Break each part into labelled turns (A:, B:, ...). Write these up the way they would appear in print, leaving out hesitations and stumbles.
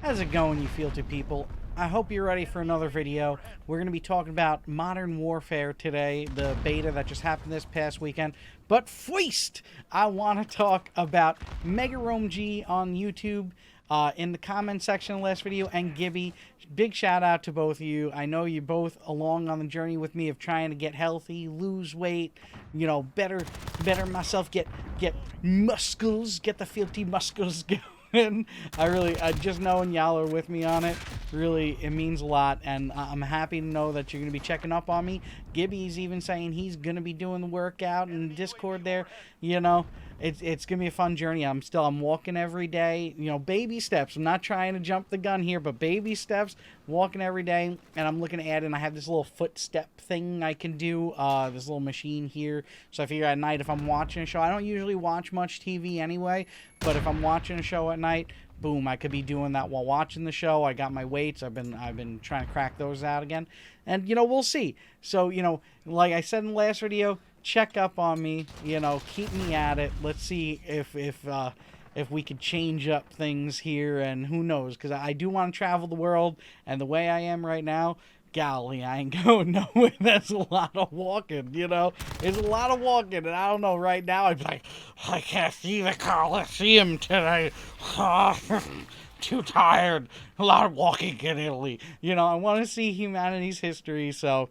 A: How's it going, you Fealty people? I hope you're ready for another video. We're going to be talking about Modern Warfare today, the beta that just happened this past weekend. But first, I want to talk about Mega Rome G on YouTube. In the comment section of the last video, and Gibby, big shout out to both of you. I know you both along on the journey with me of trying to get healthy, lose weight, you know, better myself, get muscles, get the Fealty muscles going. I just knowing y'all are with me on it, really, it means a lot, and I'm happy to know that you're going to be checking up on me. Gibby's even saying he's going to be doing the workout in Discord there, you know. It's going to be a fun journey. I'm walking every day, you know, baby steps. I'm not trying to jump the gun here, but baby steps, walking every day, and I'm looking to add in, I have this little footstep thing I can do, this little machine here. So I figure at night, if I'm watching a show, I don't usually watch much TV anyway, but if I'm watching a show at night, boom, I could be doing that while watching the show. I got my weights. I've been trying to crack those out again. And, you know, we'll see. So, you know, like I said in the last video, check up on me, you know, keep me at it. Let's see if we could change up things here, and who knows, because I do want to travel the world, and the way I am right now, golly, I ain't going nowhere. That's a lot of walking, you know. It's a lot of walking, and I don't know, right now, I'd be like, I can't see the Coliseum today. Too tired. A lot of walking in Italy. You know, I want to see humanity's history, so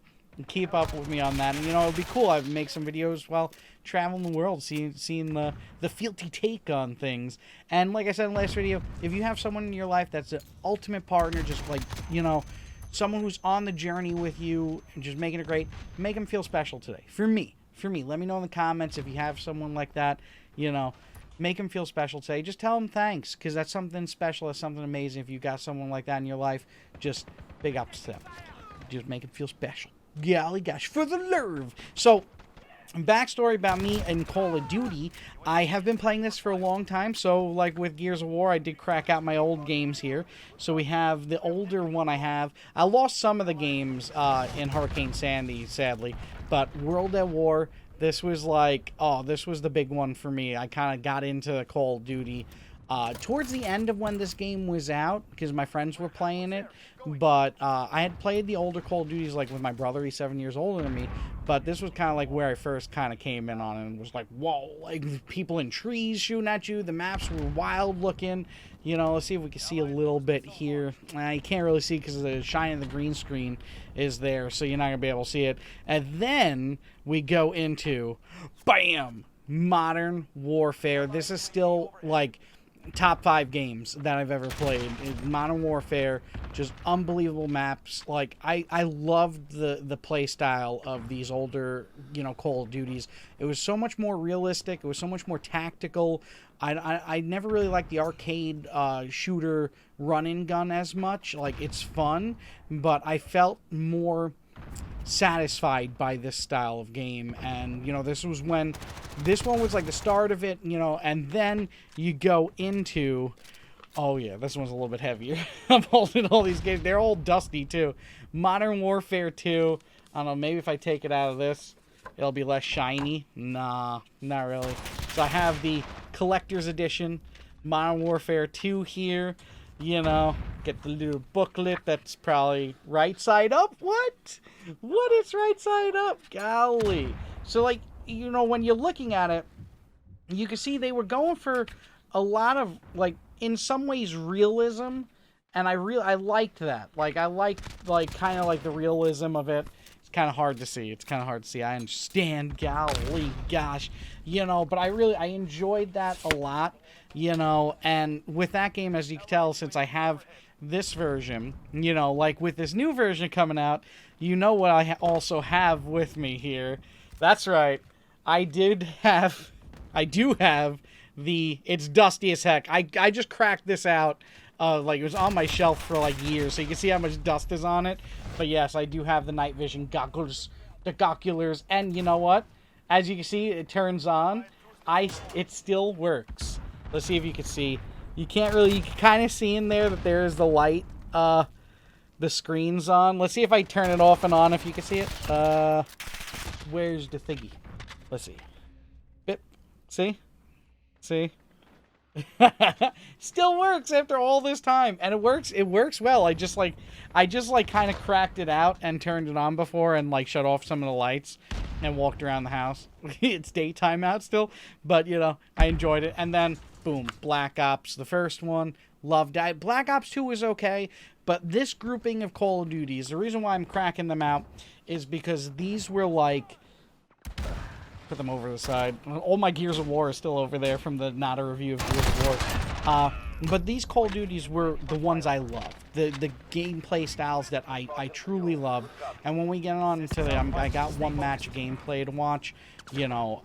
A: keep up with me on that. And, you know, it'd be cool. I'd make some videos while traveling the world, seeing the Fealty take on things. And like I said in the last video, if you have someone in your life that's an ultimate partner, just like, you know, someone who's on the journey with you and just making it great, make them feel special today. For me, let me know in the comments if you have someone like that, you know. Make them feel special today. Just tell them thanks, because that's something special. That's something amazing. If you got someone like that in your life, just big ups to them. Just make them feel special. Golly gosh, for the nerve. So, backstory about me and Call of Duty. I have been playing this for a long time. So, like with Gears of War, I did crack out my old games here. So we have the older one I have. I lost some of the games in Hurricane Sandy, sadly. But World at War, this was like, oh, this was the big one for me. I kind of got into Call of Duty towards the end of when this game was out, because my friends were playing it. But I had played the older Call of Duties like with my brother. He's 7 years older than me. But this was kind of like where I first kind of came in on it, and was like, whoa, like people in trees shooting at you. The maps were wild looking. You know, let's see if we can see a little bit here. You can't really see because the shine of the green screen is there, so you're not going to be able to see it. And then we go into, bam, Modern Warfare. This is still, like, top 5 games that I've ever played. Modern Warfare, just unbelievable maps. Like, I loved the play style of these older, you know, Call of Duties. It was so much more realistic. It was so much more tactical. I never really liked the arcade shooter run-and gun as much. Like, it's fun, but I felt more satisfied by this style of game. And, you know, this was when this one was like the start of it, you know, and then you go into, oh yeah, this one's a little bit heavier. I'm holding all these games. They're all dusty too. Modern Warfare 2. I don't know, maybe if I take it out of this, it'll be less shiny. Nah, not really. So I have the collector's edition Modern Warfare 2 here. You know, get the little booklet that's probably right side up. What? What is right side up? Golly. So, like, you know, when you're looking at it, you can see they were going for a lot of, like, in some ways, realism. And I liked that. Like, I liked, like, kind of like the realism of it. It's kind of hard to see. I understand. Golly gosh. You know, but I enjoyed that a lot. You know, and with that game, as you can tell, since I have this version, you know, like with this new version coming out, you know what I also have with me here. That's right. I do have the, it's dusty as heck. I just cracked this out. Like, it was on my shelf for like years, so you can see how much dust is on it. But yes, I do have the night vision goggles, the gocculars, and you know what? As you can see, it turns on. It still works. Let's see if you can see. You can kind of see in there that there is the light, the screen's on. Let's see if I turn it off and on, if you can see it. Where's the thingy? Let's see. Bip. See? Still works after all this time, and it works well. I just like kind of cracked it out and turned it on before and like shut off some of the lights and walked around the house. It's daytime out still, but you know, I enjoyed it. And then boom, Black Ops, the first one, loved it. Black Ops 2 was okay, but this grouping of Call of Duties, the reason why I'm cracking them out is because these were like, put them over the side. All my Gears of War is still over there from the not a review of Gears of War. But these Call of Duties were the ones I loved. The gameplay styles that I truly love. And when we get on into them, I got one match of gameplay to watch. You know,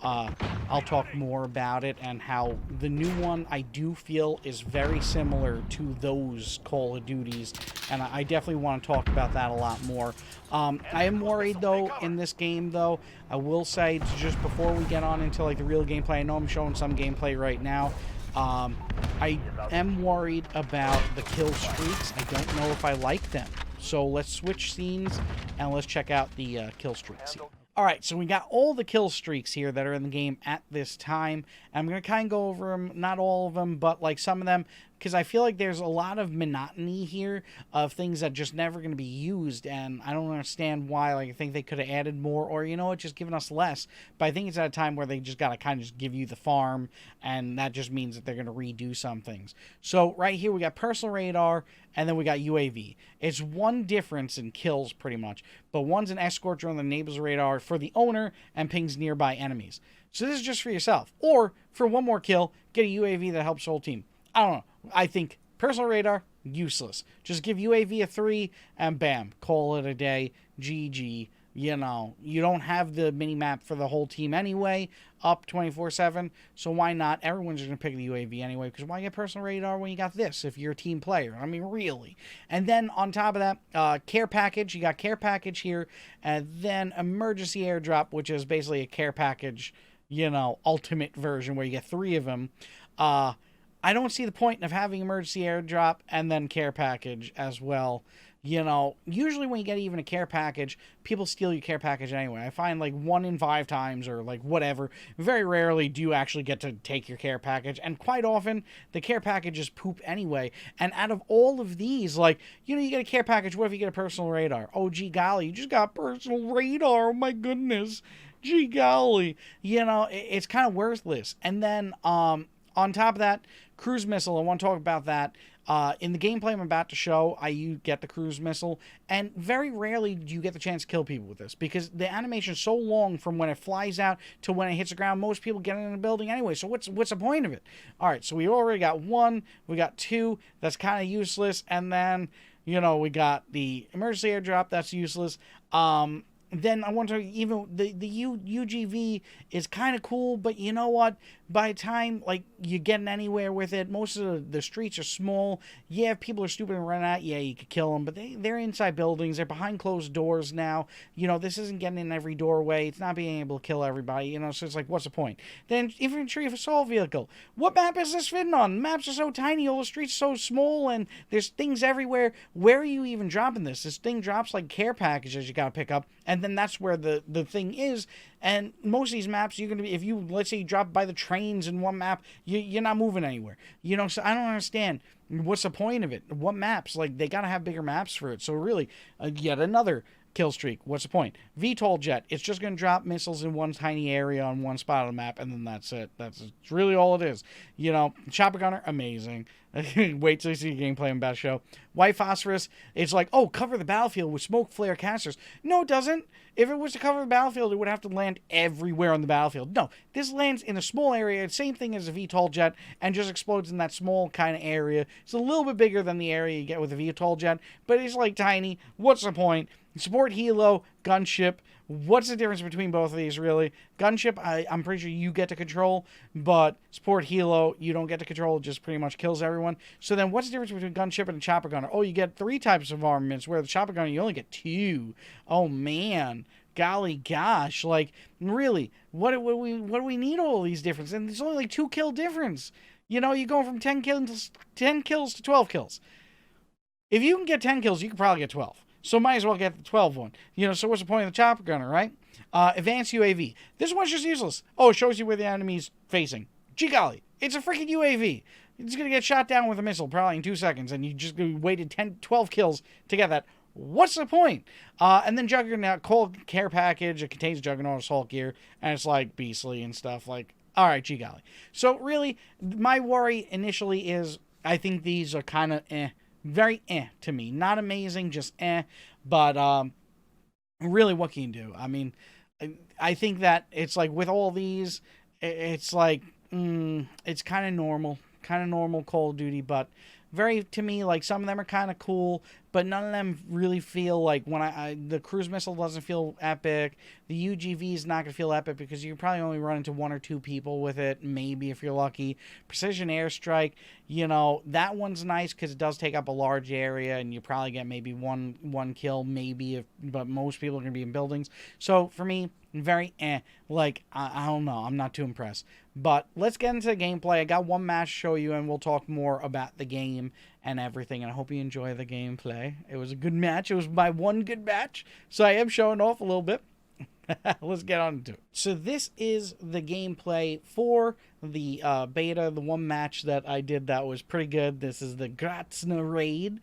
A: I'll talk more about it and how the new one I do feel is very similar to those Call of Duties. And I definitely want to talk about that a lot more. I am worried, though, in this game, though. I will say, just before we get on into, like, the real gameplay, I know I'm showing some gameplay right now. I am worried about the kill streaks. I don't know if I like them. So let's switch scenes, and let's check out the kill streaks here. Alright, so we got all the kill streaks here that are in the game at this time. I'm going to kind of go over them, not all of them, but like some of them, because I feel like there's a lot of monotony here of things that just never going to be used, and I don't understand why. Like, I think they could have added more, or, you know what, just given us less. But I think it's at a time where they just got to kind of just give you the farm, and that just means that they're going to redo some things. So right here we got personal radar, and then we got UAV. It's one difference in kills, pretty much, but one's an escort drone that enables the radar for the owner and pings nearby enemies. So this is just for yourself. Or, for one more kill, get a UAV that helps the whole team. I don't know. I think personal radar, useless. Just give UAV a 3, and bam, call it a day. GG. You know, you don't have the mini-map for the whole team anyway, up 24/7, so why not? Everyone's going to pick the UAV anyway, because why get personal radar when you got this if you're a team player? I mean, really. And then, on top of that, care package. You got care package here, and then emergency airdrop, which is basically a care package, you know, ultimate version, where you get 3 of them. I don't see the point of having emergency airdrop and then care package as well. You know, usually when you get even a care package, people steal your care package anyway. I find like 1 in 5 times or like whatever, very rarely do you actually get to take your care package. And quite often, the care package is poop anyway. And out of all of these, like, you know, you get a care package, what if you get a personal radar? Oh, gee golly, you just got personal radar. Oh, my goodness. Gee golly. You know, it's kind of worthless. And then, on top of that, cruise missile, I want to talk about that. In the gameplay I'm about to show, you get the cruise missile, and very rarely do you get the chance to kill people with this, because the animation is so long from when it flies out to when it hits the ground. Most people get in a building anyway, so what's the point of it? Alright, so we already got 1, we got 2, that's kind of useless, and then, you know, we got the emergency airdrop, that's useless. Then I want to even the UGV is kind of cool, but you know what? By the time like you're getting anywhere with it, most of the streets are small. Yeah, if people are stupid and run out, yeah, you could kill them, but they're inside buildings. They're behind closed doors now. You know, this isn't getting in every doorway. It's not being able to kill everybody. You know, so it's like, what's the point? Then infantry assault vehicle. What map is this fitting on? The maps are so tiny. All the streets are so small, and there's things everywhere. Where are you even dropping this? This thing drops like care packages you gotta pick up, and then that's where the thing is. And most of these maps, you're going to be, if you, let's say you drop by the trains in one map, you're not moving anywhere. You know, so I don't understand. What's the point of it? What maps? Like, they got to have bigger maps for it. So really, yet another kill streak. What's the point? VTOL jet. It's just going to drop missiles in one tiny area on one spot on the map, and then that's it. That's really all it is. You know, chopper gunner, amazing. Wait till you see the gameplay I'm about to show. White phosphorus, it's like, oh, cover the battlefield with smoke flare canisters. No, it doesn't. If it was to cover the battlefield, it would have to land everywhere on the battlefield. No, this lands in a small area, same thing as a VTOL jet, and just explodes in that small kind of area. It's a little bit bigger than the area you get with a VTOL jet, but it's like tiny. What's the point? Support helo, gunship. What's the difference between both of these, really? Gunship, I'm pretty sure you get to control, but support helo, you don't get to control. It just pretty much kills everyone. So then what's the difference between gunship and a chopper gunner? Oh, you get 3 types of armaments, where the chopper gunner, you only get 2. Oh, man. Golly gosh. Like, really, what do we need all these differences? And there's only like 2 kill difference. You know, you go from 10 kills to 12 kills. If you can get 10 kills, you can probably get 12. So might as well get the 12 one. You know, so what's the point of the chopper gunner, right? Advanced UAV. This one's just useless. Oh, it shows you where the enemy's facing. Gee golly, it's a freaking UAV. It's going to get shot down with a missile probably in 2 seconds, and you just waited 10, 12 kills to get that. What's the point? And then Juggernaut, cold care package, it contains Juggernaut assault gear, and it's like beastly and stuff. Like, all right, gee golly. So really, my worry initially is I think these are kind of very to me. Not amazing, just but really, what can you do? I mean, I think that it's like with all these, it's like, it's kind of normal Call of Duty, but very, to me, like, some of them are kind of cool, but none of them really feel like, when the cruise missile doesn't feel epic, the UGV is not going to feel epic because you probably only run into 1 or 2 people with it, maybe if you're lucky. Precision airstrike, you know, that one's nice because it does take up a large area, and you probably get maybe one kill, maybe, but most people are going to be in buildings. So, for me, very like, I don't know, I'm not too impressed. But let's get into the gameplay. I got one match to show you, and we'll talk more about the game and everything, and I hope you enjoy the gameplay. It was a good match. It was my one good match, so I am showing off a little bit. Let's get on to it. So this is the gameplay for the beta, the one match that I did that was pretty good. This is the Gratzna raid.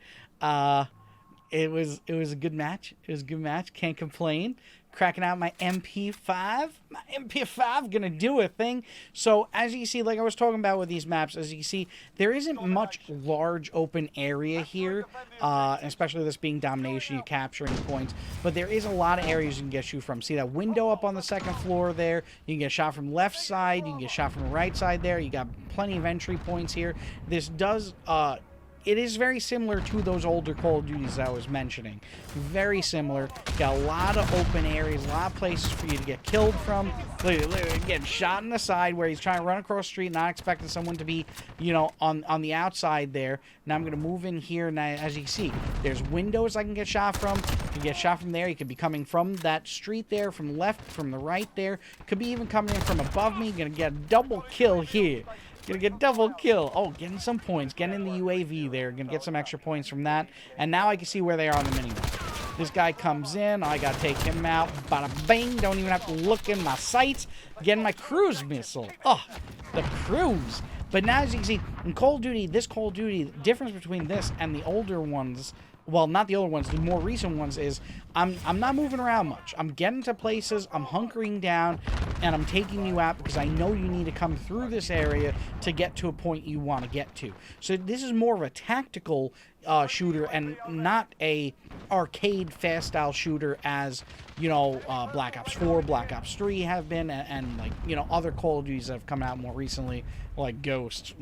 A: It was a good match. It was a good match. Can't complain. Cracking out my MP5. My MP5 gonna do a thing. So as you see, like I was talking about with these maps, as you see, there isn't much large open area here, especially this being domination, you're capturing points, but there is a lot of areas you can get shoot from. See that window up on the 2nd floor there? You can get shot from left side, you can get shot from the right side there. You got plenty of entry points here. This does it is very similar to those older Call of Duties I was mentioning. Very similar. Got a lot of open areas, a lot of places for you to get killed from. Literally getting shot in the side where he's trying to run across the street, not expecting someone to be, you know, on the outside there. Now I'm going to move in here, and as you can see, there's windows I can get shot from. You can get shot from there. You could be coming from that street there, from the left, from the right there. Could be even coming in from above me. You're going to get a double kill here. Gonna get double kill. Oh, getting some points. Getting in the UAV there. Gonna get some extra points from that. And now I can see where they are on the minimap. This guy comes in. I gotta take him out. Bada bang. Don't even have to look in my sights. Getting my cruise missile. Oh, the cruise. But now, as you can see, in Call of Duty, this Call of Duty, the difference between this and the older ones, well, not the older ones, the more recent ones, is I'm not moving around much. I'm getting to places, I'm hunkering down, and I'm taking you out because I know you need to come through this area to get to a point you want to get to. So this is more of a tactical shooter and not a arcade fast style shooter as, you know, Black Ops 4, Black Ops 3 have been, and like, you know, other Call of Duties that have come out more recently, like Ghost.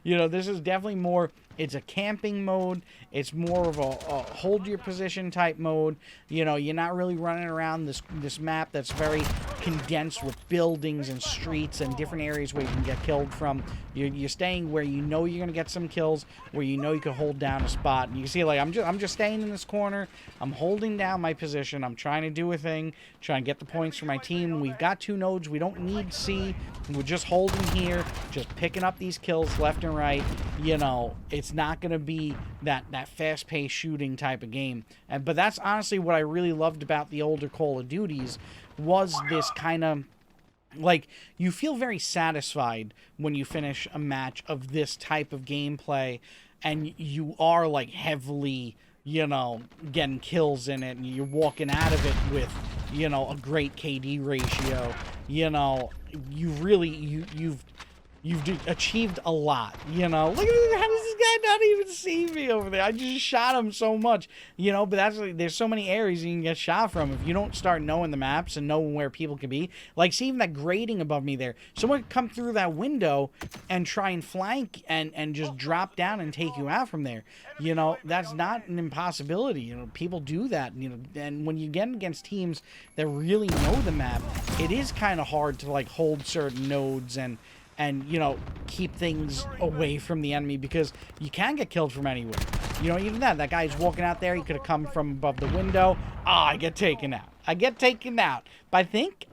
A: You know, this is definitely more, it's a camping mode. It's more of a hold your position type mode. You know, you're not really running around this map that's very condensed with buildings and streets and different areas where you can get killed from. You're staying where you know you're gonna get some kills, where you know you can hold down a spot. And you can see, like, I'm just staying in this corner. I'm holding down my position. I'm trying to do a thing, trying to get the points for my team. We've got 2 nodes. We don't need C. We're just holding here, just picking up these kills left and right. You know, it's not gonna be that fast-paced shooting type of game. But that's honestly what I really loved about the older Call of Duties, was this kind of, like, you feel very satisfied when you finish a match of this type of gameplay, and you are, like, heavily, you know, getting kills in it, and you're walking out of it with, you know, a great KD ratio. You know, you've achieved a lot, you know. Look at, how does this guy not even see me over there? I just shot him so much, you know. But that's, like, there's so many areas you can get shot from if you don't start knowing the maps and knowing where people can be. Like, see even that grating above me there. Someone could come through that window and try and flank and just drop down and take you out from there. You know, that's not an impossibility. You know, people do that. You know, and when you get against teams that really know the map, it is kind of hard to, like, hold certain nodes and you know, keep things away from the enemy, because you can get killed from anywhere. You know, even that guy's walking out there, he could have come from above the window. I get taken out. I get taken out. But I think,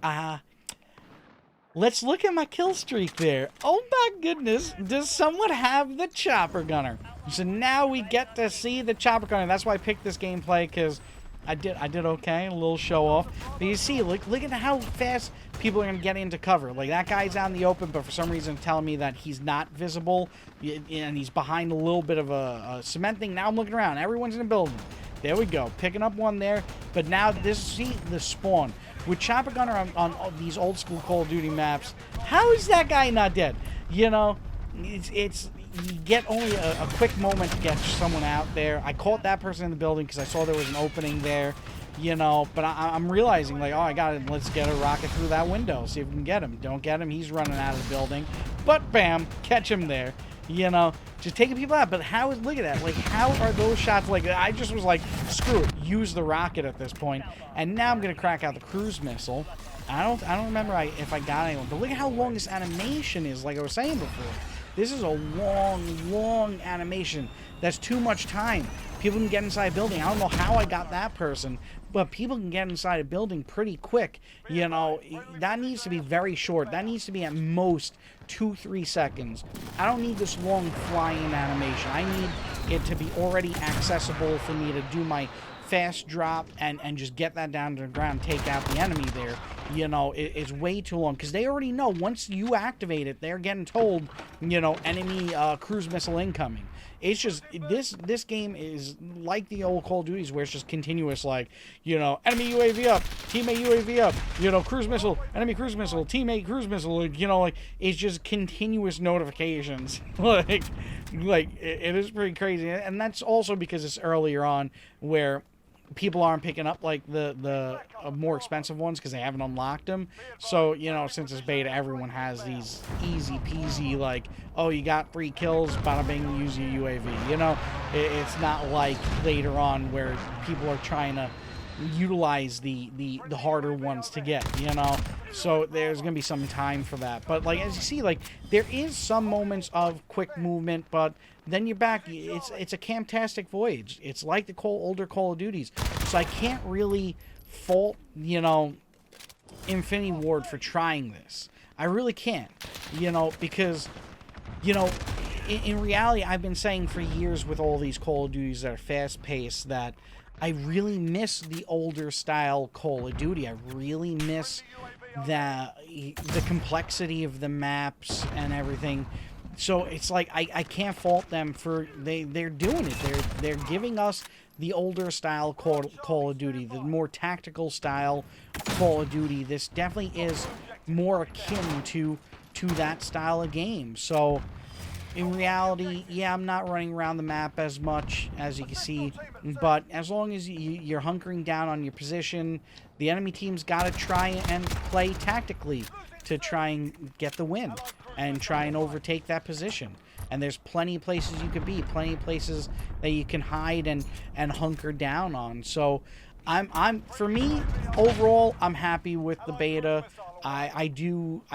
A: let's look at my kill streak there. Oh my goodness, does someone have the chopper gunner? So now we get to see the chopper gunner. That's why I picked this gameplay, because I did okay, a little show off. But you see, look at how fast people are going to get into cover. Like, that guy's out in the open, but for some reason telling me that he's not visible, and he's behind a little bit of a cement thing. Now I'm looking around. Everyone's in the building. There we go. Picking up one there. But now, see the spawn. With Chopper Gunner on these old school Call of Duty maps, how is that guy not dead? You know, it's you get only a quick moment to get someone out there. I caught that person in the building because I saw there was an opening there, you know, but I'm realizing, like, oh, I got it. Let's get a rocket through that window, see if we can get him. Don't get him, he's running out of the building. But bam, catch him there, you know, just taking people out. But how, look at that, like, how are those shots, like, I just was like, screw it, use the rocket at this point. And now I'm going to crack out the cruise missile. I don't remember if I got anyone, but look at how long this animation is, like I was saying before. This is a long, long animation. That's too much time. People can get inside a building. I don't know how I got that person, but people can get inside a building pretty quick. You know, that needs to be very short. That needs to be at most 2-3 seconds. I don't need this long flying animation. I need it to be already accessible for me to do my fast drop and just get that down to the ground, take out the enemy there. You know, it's way too long because they already know once you activate it, they're getting told, you know, enemy cruise missile incoming. It's just, this game is like the old Call of Duties where it's just continuous, like, you know, enemy UAV up, teammate UAV up, you know, cruise missile, enemy cruise missile, teammate cruise missile, you know, like, it's just continuous notifications. like it is pretty crazy. And that's also because it's earlier on where people aren't picking up, like, the more expensive ones because they haven't unlocked them. So, you know, since it's beta, everyone has these easy peasy, like, oh, you got 3 kills, bada bing, use your UAV. You know, it's not like later on where people are trying to utilize the harder ones to get, you know. So there's gonna be some time for that. But, like, as you see, like, there is some moments of quick movement, but then you're back. It's a camtastic voyage. It's like the older Call of Duties. So I can't really fault, you know, Infinity Ward for trying this. I really can't, you know, because, you know, in reality, I've been saying for years with all these Call of Duties that are fast-paced that I really miss the older style Call of Duty. I really miss the complexity of the maps and everything. So it's like I can't fault them for they're doing it. They're giving us the older style Call of Duty, the more tactical style Call of Duty. This definitely is more akin to that style of game. So in reality, yeah, I'm not running around the map as much as you can see, but as long as you're hunkering down on your position, the enemy team's got to try and play tactically to try and get the win and try and overtake that position. And there's plenty of places you could be, plenty of places that you can hide and hunker down on. So for me, overall, I'm happy with the beta. I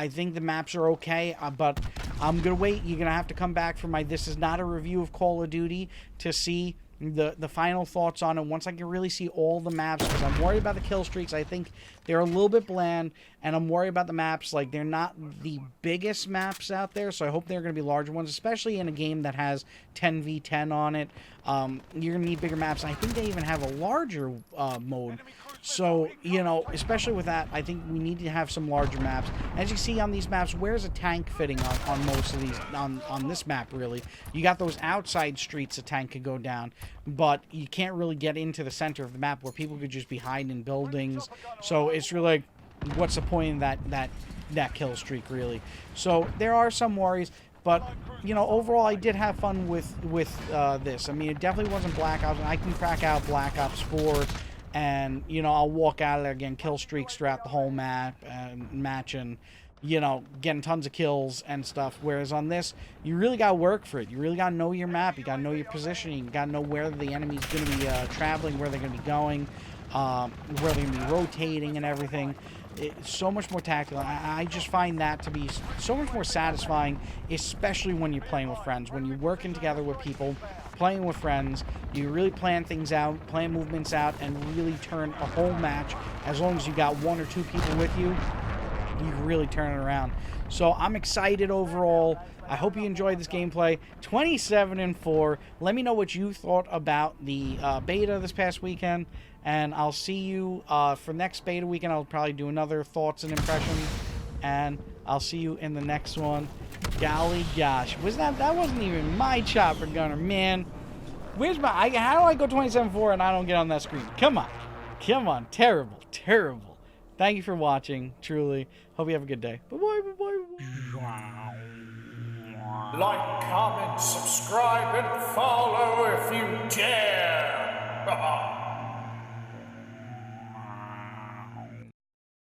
A: think the maps are okay, but I'm gonna wait. You're gonna have to come back for my this is not a review of Call of Duty to see the final thoughts on it once I can really see all the maps, because I'm worried about the Killstreaks. I think they're a little bit bland, and I'm worried about the maps. Like, they're not the biggest maps out there, so I hope they're going to be larger ones, especially in a game that has 10v10 on it. You're going to need bigger maps. I think they even have a larger mode. So, you know, especially with that, I think we need to have some larger maps. As you see on these maps, where's a tank fitting on most of these, on this map, really? You got those outside streets a tank could go down, but you can't really get into the center of the map where people could just be hiding in buildings. So it's really like, what's the point of that kill streak, really? So there are some worries. But, you know, overall, I did have fun with this. I mean, it definitely wasn't Black Ops. I can crack out Black Ops 4, and, you know, I'll walk out of there again, kill streaks throughout the whole map and match, and, you know, getting tons of kills and stuff. Whereas on this, you really got to work for it. You really got to know your map. You got to know your positioning. You got to know where the enemy's going to be traveling, where they're going to be going, where they're going to be rotating and everything. It's so much more tactical. I just find that to be so much more satisfying, especially when you're playing with friends. When you're working together with people, playing with friends, you really plan things out, plan movements out, and really turn a whole match. As long as you got 1 or 2 people with you, you can really turn it around. So I'm excited overall. I hope you enjoyed this gameplay. 27-4. Let me know what you thought about the beta this past weekend, and I'll see you for next beta weekend. I'll probably do another thoughts and impressions, and I'll see you in the next one. Golly gosh, that wasn't even my chopper gunner, man. Where's my? How do I go 27-4 and I don't get on that screen? Come on, terrible. Thank you for watching. Truly, hope you have a good day. Bye bye.
B: Like, comment, subscribe, and follow if you dare.